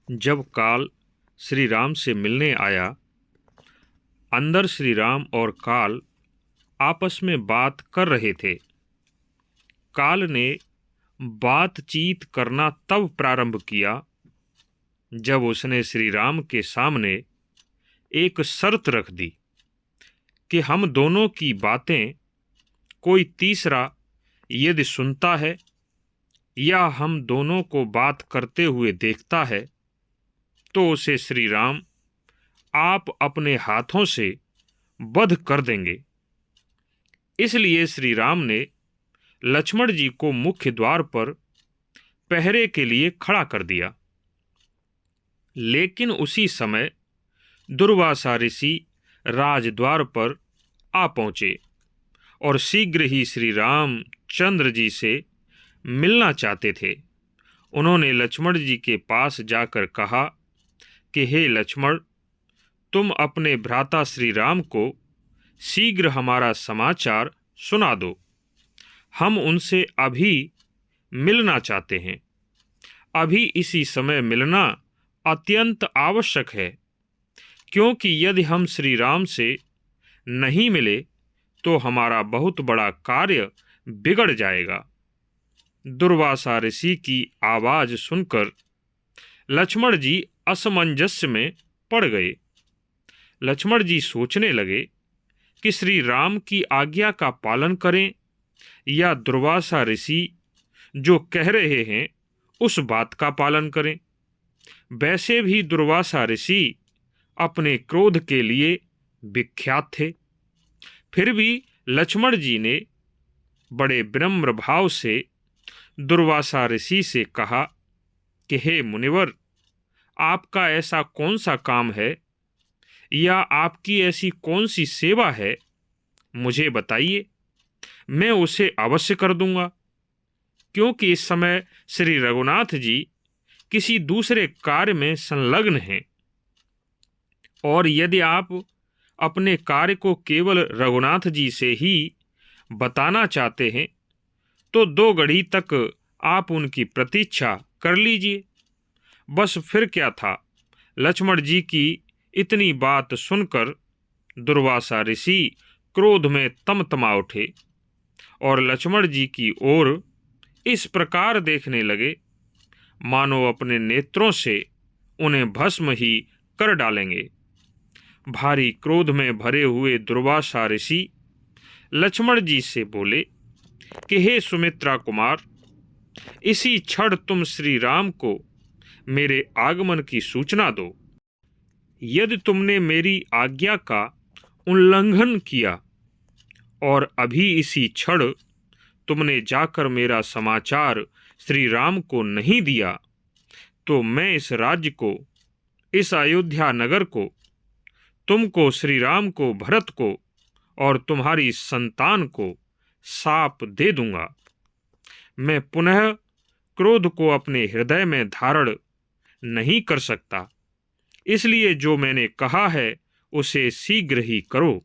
जब काल श्री राम से मिलने आया, अंदर श्री राम और काल आपस में बात कर रहे थे। काल ने बातचीत करना तब प्रारंभ किया जब उसने श्री राम के सामने एक शर्त रख दी कि हम दोनों की बातें कोई तीसरा यदि सुनता है या हम दोनों को बात करते हुए देखता है तो उसे श्री राम आप अपने हाथों से वध कर देंगे। इसलिए श्री राम ने लक्ष्मण जी को मुख्य द्वार पर पहरे के लिए खड़ा कर दिया। लेकिन उसी समय दुर्वासा ऋषि राजद्वार पर आ पहुंचे और शीघ्र ही श्री राम चंद्र जी से मिलना चाहते थे। उन्होंने लक्ष्मण जी के पास जाकर कहा कि हे लक्ष्मण, तुम अपने भ्राता श्री राम को शीघ्र हमारा समाचार सुना दो। हम उनसे अभी मिलना चाहते हैं। अभी इसी समय मिलना अत्यंत आवश्यक है, क्योंकि यदि हम श्री राम से नहीं मिले तो हमारा बहुत बड़ा कार्य बिगड़ जाएगा। दुर्वासा ऋषि की आवाज सुनकर लक्ष्मण जी असमंजस में पड़ गए। लक्ष्मण जी सोचने लगे कि श्री राम की आज्ञा का पालन करें या दुर्वासा ऋषि जो कह रहे हैं उस बात का पालन करें। वैसे भी दुर्वासा ऋषि अपने क्रोध के लिए विख्यात थे। फिर भी लक्ष्मण जी ने बड़े विनम्र भाव से दुर्वासा ऋषि से कहा कि हे मुनिवर, आपका ऐसा कौन सा काम है या आपकी ऐसी कौन सी सेवा है, मुझे बताइए, मैं उसे अवश्य कर दूंगा। क्योंकि इस समय श्री रघुनाथ जी किसी दूसरे कार्य में संलग्न हैं, और यदि आप अपने कार्य को केवल रघुनाथ जी से ही बताना चाहते हैं तो 2 घड़ी तक आप उनकी प्रतीक्षा कर लीजिए। बस फिर क्या था। लक्ष्मण जी की इतनी बात सुनकर दुर्वासा ऋषि क्रोध में तमतमा उठे और लक्ष्मण जी की ओर इस प्रकार देखने लगे मानो अपने नेत्रों से उन्हें भस्म ही कर डालेंगे। भारी क्रोध में भरे हुए दुर्वासा ऋषि लक्ष्मण जी से बोले कि हे सुमित्रा कुमार, इसी क्षण तुम श्री राम को मेरे आगमन की सूचना दो। यदि तुमने मेरी आज्ञा का उल्लंघन किया और अभी इसी क्षण तुमने जाकर मेरा समाचार श्री राम को नहीं दिया तो मैं इस राज्य को, इस अयोध्या नगर को, तुमको, श्री राम को, भरत को और तुम्हारी संतान को शाप दे दूंगा। मैं पुनः क्रोध को अपने हृदय में धारण नहीं कर सकता। इसलिए जो मैंने कहा है उसे शीघ्र ही करो,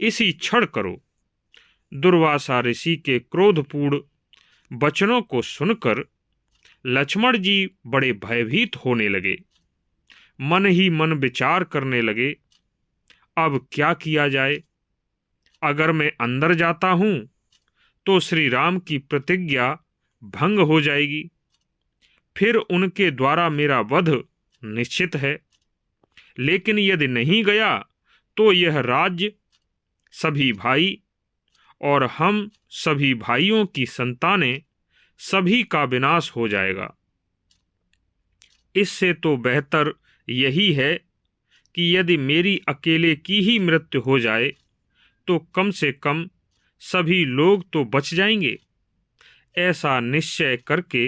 इसी क्षण करो। दुर्वासा ऋषि के क्रोधपूर्ण वचनों को सुनकर लक्ष्मण जी बड़े भयभीत होने लगे। मन ही मन विचार करने लगे, अब क्या किया जाए। अगर मैं अंदर जाता हूं तो श्री राम की प्रतिज्ञा भंग हो जाएगी, फिर उनके द्वारा मेरा वध निश्चित है। लेकिन यदि नहीं गया तो यह राज्य, सभी भाई और हम सभी भाइयों की संतानें, सभी का विनाश हो जाएगा। इससे तो बेहतर यही है कि यदि मेरी अकेले की ही मृत्यु हो जाए तो कम से कम सभी लोग तो बच जाएंगे। ऐसा निश्चय करके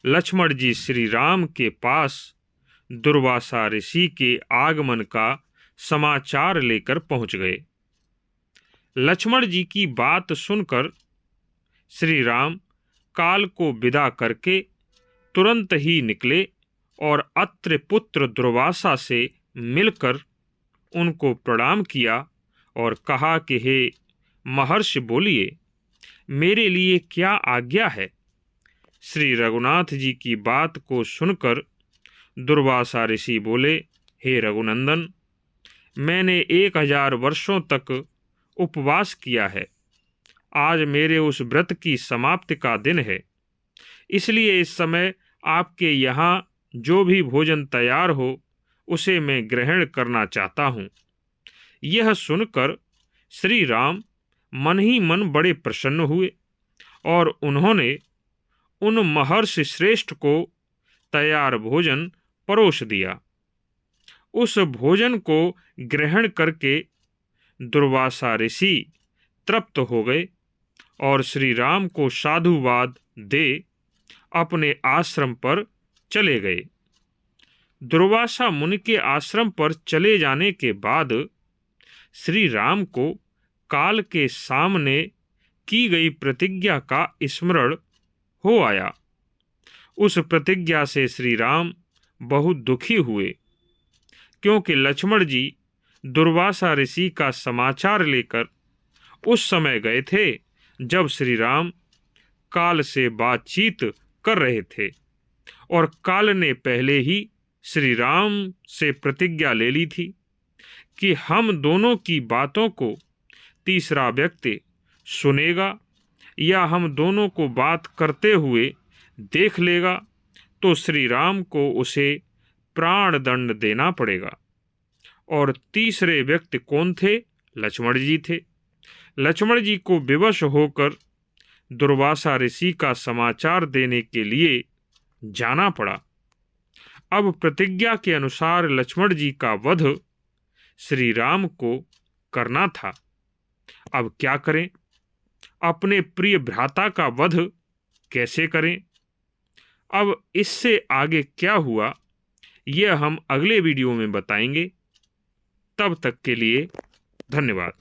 लक्ष्मण जी श्री राम के पास दुर्वासा ऋषि के आगमन का समाचार लेकर पहुंच गए। लक्ष्मण जी की बात सुनकर श्री राम काल को विदा करके तुरंत ही निकले और अत्रि पुत्र दुर्वासा से मिलकर उनको प्रणाम किया और कहा कि हे महर्षि, बोलिए, मेरे लिए क्या आज्ञा है। श्री रघुनाथ जी की बात को सुनकर दुर्वासा ऋषि बोले, हे रघुनंदन, मैंने 1000 वर्षों तक उपवास किया है। आज मेरे उस व्रत की समाप्ति का दिन है, इसलिए इस समय आपके यहाँ जो भी भोजन तैयार हो उसे मैं ग्रहण करना चाहता हूँ। यह सुनकर श्री राम मन ही मन बड़े प्रसन्न हुए और उन्होंने उन महर्षि श्रेष्ठ को तैयार भोजन परोस दिया। उस भोजन को ग्रहण करके दुर्वासा ऋषि तृप्त हो गए और श्री राम को साधुवाद दे अपने आश्रम पर चले गए। दुर्वासा मुनि के आश्रम पर चले जाने के बाद श्री राम को काल के सामने की गई प्रतिज्ञा का स्मरण हो आया। उस प्रतिज्ञा से श्री राम बहुत दुखी हुए, क्योंकि लक्ष्मण जी दुर्वासा ऋषि का समाचार लेकर उस समय गए थे जब श्री राम काल से बातचीत कर रहे थे और काल ने पहले ही श्री राम से प्रतिज्ञा ले ली थी कि हम दोनों की बातों को तीसरा व्यक्ति सुनेगा या हम दोनों को बात करते हुए देख लेगा तो श्री राम को उसे प्राण दंड देना पड़ेगा। और तीसरे व्यक्ति कौन थे? लक्ष्मण जी थे। लक्ष्मण जी को विवश होकर दुर्वासा ऋषि का समाचार देने के लिए जाना पड़ा। अब प्रतिज्ञा के अनुसार लक्ष्मण जी का वध श्री राम को करना था। अब क्या करें? अपने प्रिय भ्राता का वध कैसे करें? अब इससे आगे क्या हुआ यह हम अगले वीडियो में बताएंगे। तब तक के लिए धन्यवाद।